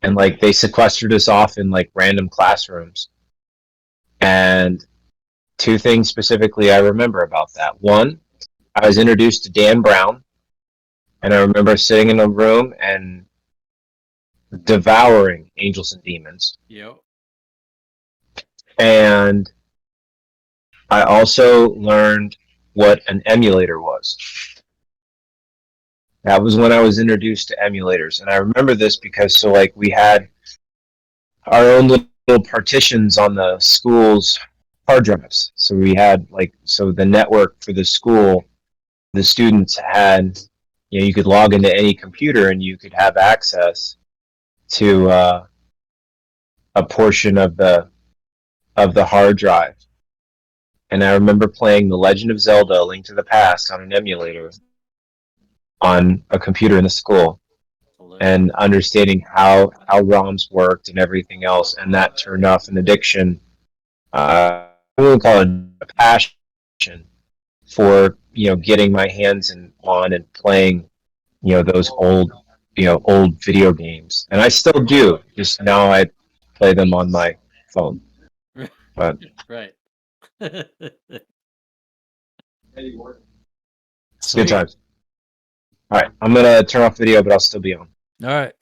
and like they sequestered us off in like random classrooms. And two things specifically I remember about that. One, I was introduced to Dan Brown, and I remember sitting in a room and devouring Angels and Demons. Yep. And I also learned what an emulator was. That was when I was introduced to emulators. And I remember this because so like we had our own little partitions on the school's hard drives. So we had like so the network for the school, the students had, you know, you could log into any computer and you could have access to a portion of the hard drive. And I remember playing The Legend of Zelda: A Link to the Past on an emulator on a computer in the school, and understanding how ROMs worked and everything else, and that turned off an addiction. I wouldn't call it a passion for getting my hands on and playing those old video games, and I still do. Just now I play them on my phone, but Right. good times. All right, I'm gonna turn off video, but I'll still be on. All right.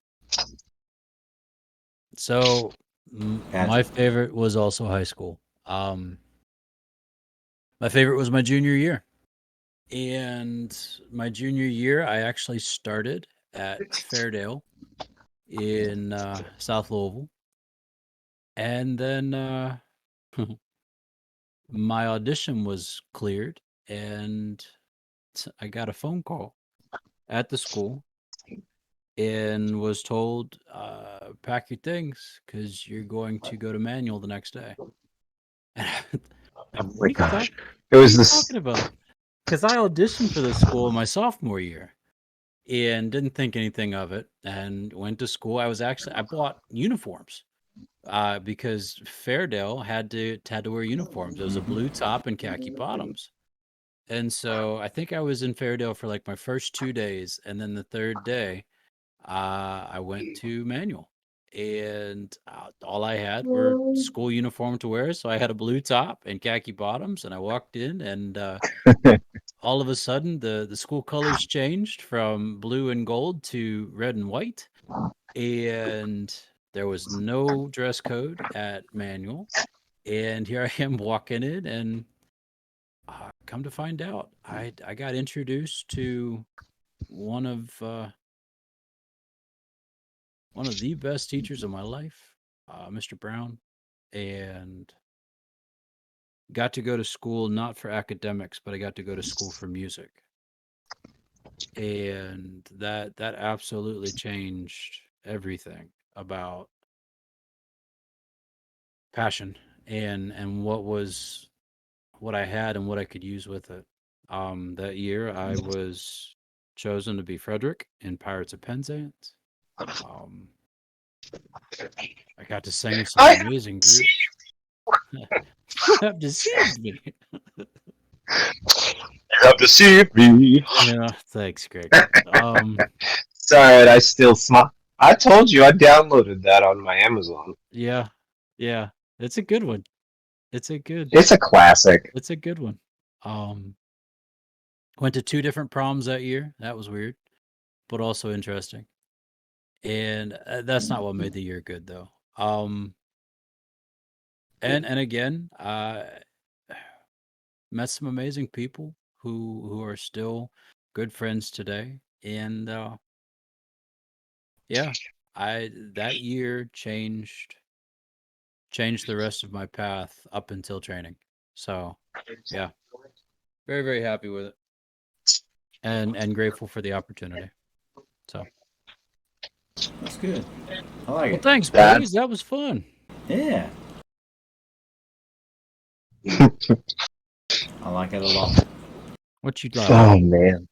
So my favorite was also high school. My favorite was my junior year. And my junior year, I actually started at Fairdale in South Louisville. And then my audition was cleared, and I got a phone call at the school and was told, pack your things because you're going to go to manual the next day. Oh my gosh. It was this. Talking about? Because I auditioned for this school my sophomore year and didn't think anything of it and went to school. I bought uniforms because Fairdale had to wear uniforms. It was a blue top and khaki bottoms. And so I think I was in Fairdale for like my first 2 days. And then the third day, I went to manual. And all I had were school uniform to wear. So I had a blue top and khaki bottoms. And I walked in and all of a sudden the school colors changed from blue and gold to red and white. And there was no dress code at manual. And here I am walking in, and come to find out, I got introduced to one of the best teachers of my life, Mr. Brown, and got to go to school not for academics, but I got to go to school for music, and that absolutely changed everything about passion and what I had and what I could use with it. That year I was chosen to be Frederick in Pirates of Penzance. I got to sing with some amazing groups. You have deceived me. You have deceived me. Yeah, thanks, Greg. Sorry, I still smile. I told you I downloaded that on my Amazon. Yeah, it's a good one. It's a classic. It's a good one. Went to 2 different proms that year. That was weird, but also interesting. And that's not what made the year good, though. And again, met some amazing people who are still good friends today, and yeah, that year changed the rest of my path up until training. So yeah, very very happy with it, and grateful for the opportunity. So That's good. I like well, it. thanks, That- boys. That was fun. Yeah. I like it a lot. What you like? Oh man,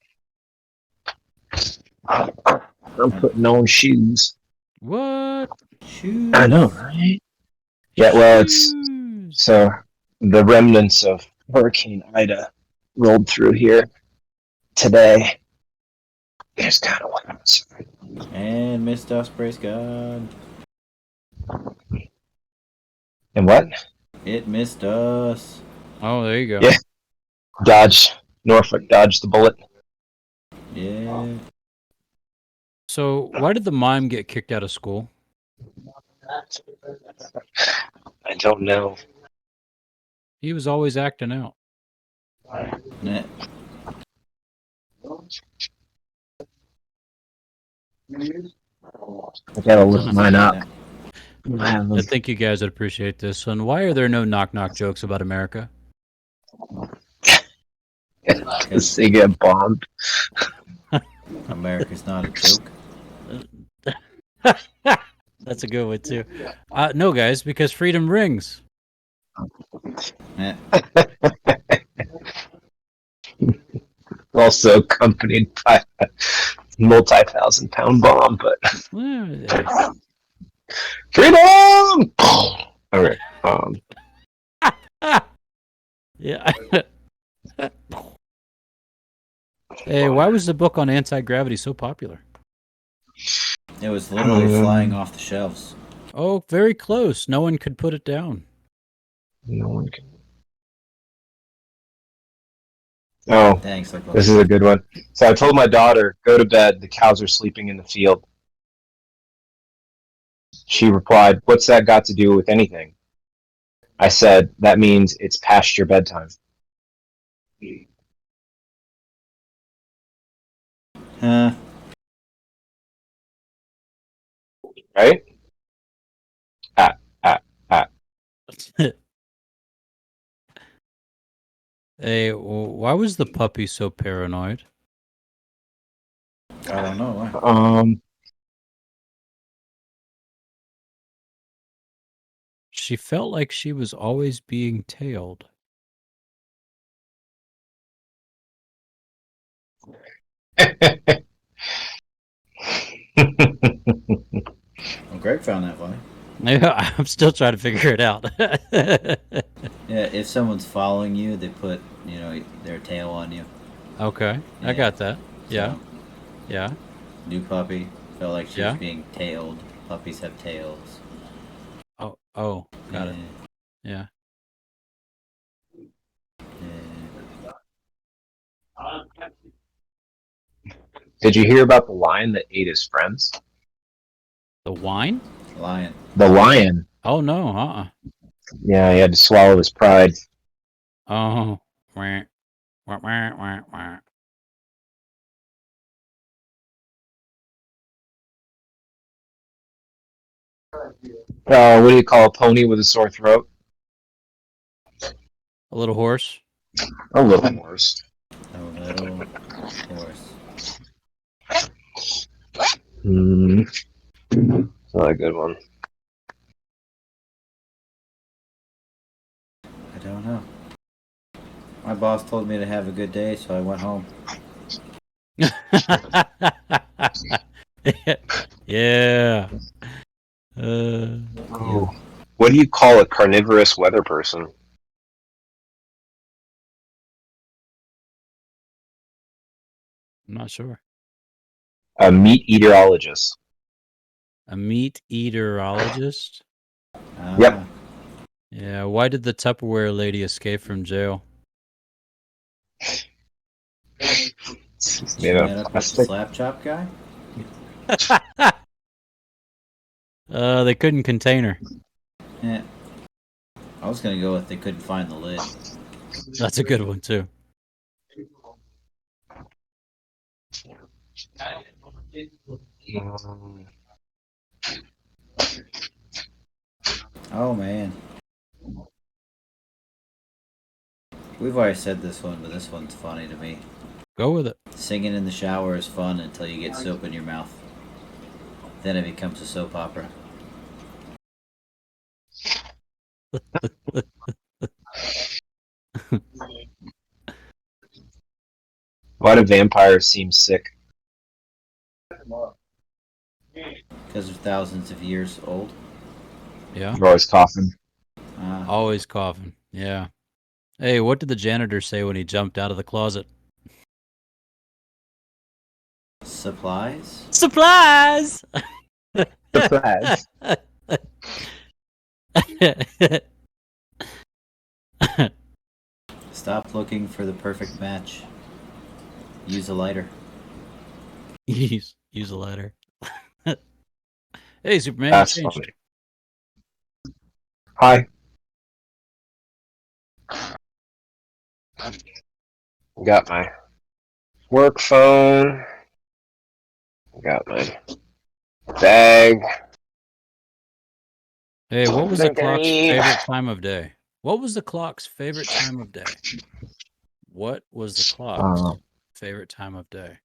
I'm putting on shoes. What? Shoes. I know, right? Yeah, well, it's Shoes. so the remnants of Hurricane Ida rolled through here today. It's kind of wet outside. And missed us, praise God. And what? It missed us. Oh, there you go. Yeah. Norfolk dodged the bullet. Yeah. So why did the mime get kicked out of school? I don't know. He was always acting out. Nah. I gotta look mine up. I think you guys would appreciate this one. Why are there no knock-knock jokes about America? Because they get bombed. America's not a joke. That's a good one, too. No, guys, because freedom rings. Nah. Also accompanied by a multi-thousand-pound bomb, but Yeah. freedom! Alright, Yeah. Hey, why was the book on anti-gravity so popular? It was literally flying off the shelves. Oh, very close. No one could put it down. no one can. Oh, Thanks. this is a good one. So I told my daughter, go to bed, the cows are sleeping in the field. She replied, what's that got to do with anything? I said, that means it's past your bedtime. Huh? Right? Hey, why was the puppy so paranoid? I don't know why. She felt like she was always being tailed. Well, Greg found that funny. Yeah, I'm still trying to figure it out. Yeah, if someone's following you, they put, their tail on you. Okay, Yeah. I got that. Yeah, So, yeah. new puppy felt like she Yeah. was being tailed. Puppies have tails. Oh, got it. Yeah. Did you hear about the lion that ate his friends? The wine? Lion. The lion. Oh no, Yeah, he had to swallow his pride. Oh. Wah, wah, wah, wah, wah. What do you call a pony with a sore throat? A little horse. A little worse. A little horse. It's not a good one. I don't know. My boss told me to have a good day, so I went home. Yeah. Oh. What do you call a carnivorous weather person? I'm not sure. A meat eaterologist. A meat eaterologist? Yep. Yeah, why did the Tupperware lady escape from jail? Made Met of up with the plastic. slap chop guy? They couldn't contain her. Yeah. I was gonna go with they couldn't find the lid. That's a good one too. Oh man, we've already said this one, but this one's funny to me. Go with it. Singing in the shower is fun until you get soap in your mouth. Then it becomes a soap opera. Why do vampires seem sick? Because they're thousands of years old. Yeah. They're always coughing. Always coughing. Yeah. Hey, what did the janitor say when he jumped out of the closet? Supplies? Supplies! Surprise. Stop looking for the perfect match. Use a lighter. use a lighter. Hey, Superman, That's you changed. funny. Hi. Got my work phone. Got my bag. Hey, what was the Drink I clock's need. favorite time of day? What was the clock's favorite time of day? What was the clock's favorite time of day?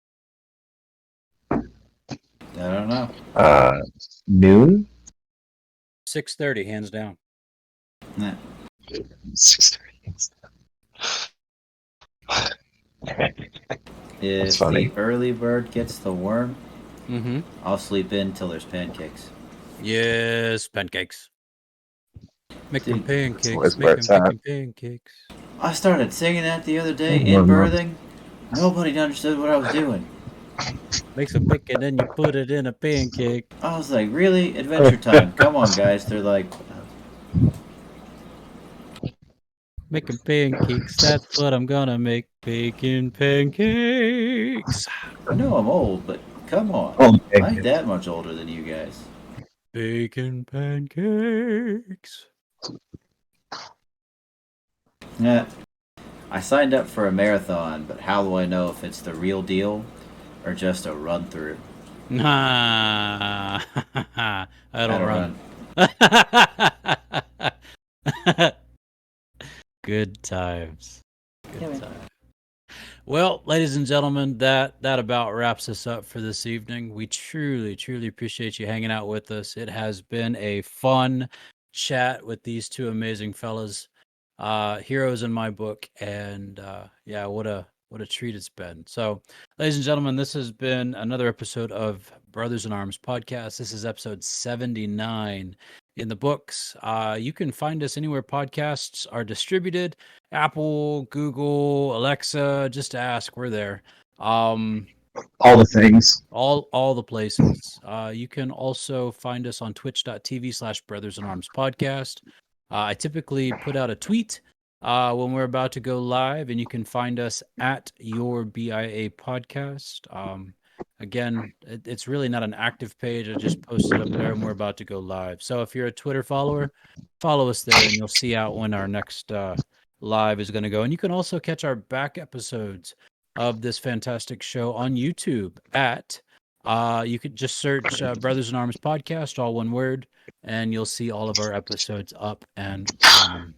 I don't know. Noon? 6:30, hands down. Nah. 6:30. If funny. the early bird gets the worm, Mm-hmm. I'll sleep in till there's pancakes. Yes, pancakes. Make them Dude, pancakes. always Make where them it's at. making pancakes. I started singing that the other day Oh, in no. birthing. Nobody understood what I was doing. Make some bacon, then you put it in a pancake. I was like, really? Adventure time. Come on, guys. They're like, Making pancakes. That's what I'm gonna make. Bacon pancakes. I know I'm old, but come on. Oh, I ain't that much older than you guys. Bacon pancakes. Yeah. I signed up for a marathon, but how do I know if it's the real deal or just a run through? Nah, I don't run. Good times. Good times. Well, ladies and gentlemen, that about wraps us up for this evening. We truly, truly appreciate you hanging out with us. It has been a fun chat with these two amazing fellas, heroes in my book, and yeah, what a treat it's been. So, ladies and gentlemen, this has been another episode of Brothers in Arms podcast. This is episode 79 in the books. You can find us anywhere podcasts are distributed. Apple, Google, Alexa, just ask. We're there. all the things. All the places. You can also find us on twitch.tv/Brothers in Arms podcast. I typically put out a tweet when we're about to go live, and you can find us at your BIA podcast. Again, it's really not an active page. I just posted up there and we're about to go live. So if you're a Twitter follower, follow us there and you'll see out when our next live is going to go. And you can also catch our back episodes of this fantastic show on YouTube at you could just search Brothers in Arms podcast, all one word, and you'll see all of our episodes up and running.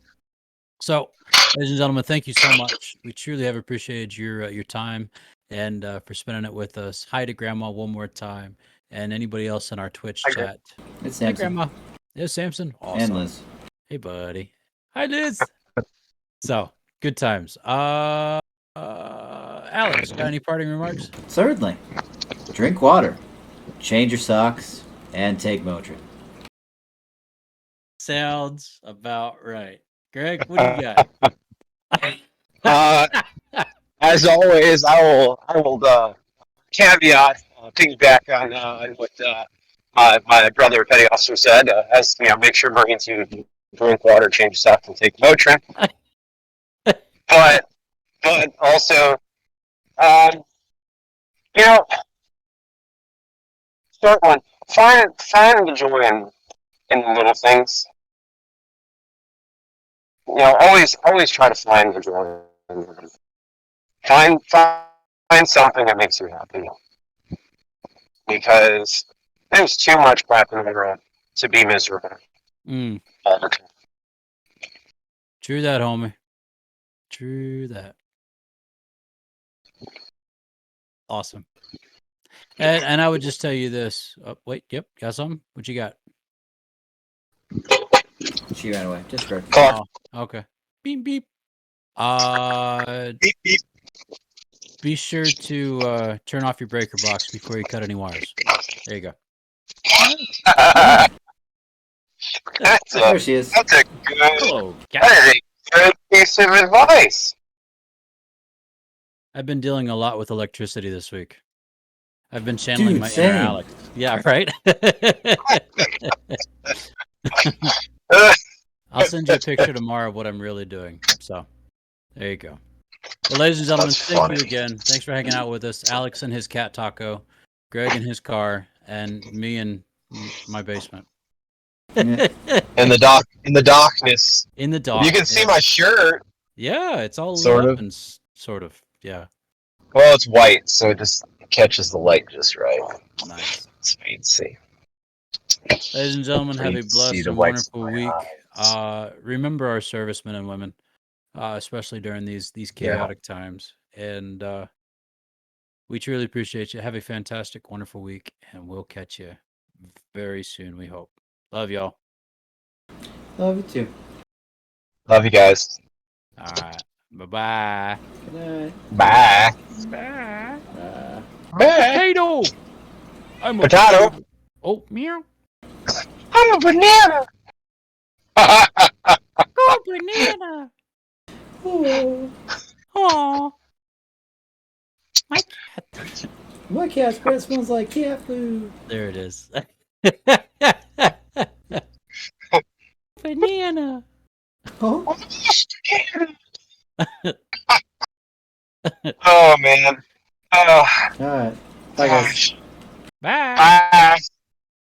So, ladies and gentlemen, thank you so much. We truly have appreciated your time and for spending it with us. Hi to Grandma one more time, and anybody else in our Twitch chat. It's Hey, Samson. Grandma. It's Samson. Awesome. And Liz. Hey, buddy. Hi, Liz. So, good times. Alex, got any parting remarks? Certainly. Drink water, change your socks, and take Motrin. Sounds about right. Greg, what do you got? As always, I will caveat, piggyback on what my brother Petty Officer said. As you know, make sure Marines you drink water, change socks, and take Motrin. but also, you know, start one. Find the joy in the little things. You know, always try to find the joy in them. Find Find something that makes you happy. Because there's too much crap in the world to be miserable all the time. True that, homie. True that. Awesome. And I would just tell you this. Oh, wait, yep, got something? What you got? She ran away. Discord. Car. Oh, okay. Beep beep. Beep, beep. Be sure to turn off your breaker box before you cut any wires. There you go. There she is. That's a good. Hello, cat. That is a good piece of advice. I've been dealing a lot with electricity this week. I've been channeling Dude, my same. inner Alex. Yeah, right? I'll send you a picture tomorrow of what I'm really doing. So, there you go. Well, ladies and gentlemen, That's thank funny. you again. Thanks for hanging out with us. Alex and his cat taco, Greg in his car, and me in my basement. Yeah. In the darkness. In the dark. You can see my shirt. Yeah, it's all Sort lit of. up and sort of. Yeah, Well, it's white, so it just catches the light just right. nice. So you can see. Ladies and gentlemen, have a You can see blessed the and whites of wonderful my week. eyes. Remember our servicemen and women, especially during these chaotic times. And we truly appreciate you. Have a fantastic, wonderful week, and we'll catch you very soon, we hope. Love y'all. Love you too. Love you guys. All right. Bye-bye. Good night. Bye. Bye. Bye. Potato! I'm a Potato. Oh, meow. I'm a banana. Oh, banana. Oh, Aw. My cat. my cat's breath smells like cat food. There it is. Banana. Oh, Oh man. Oh all right. Bye, guys. gosh. Bye. Bye.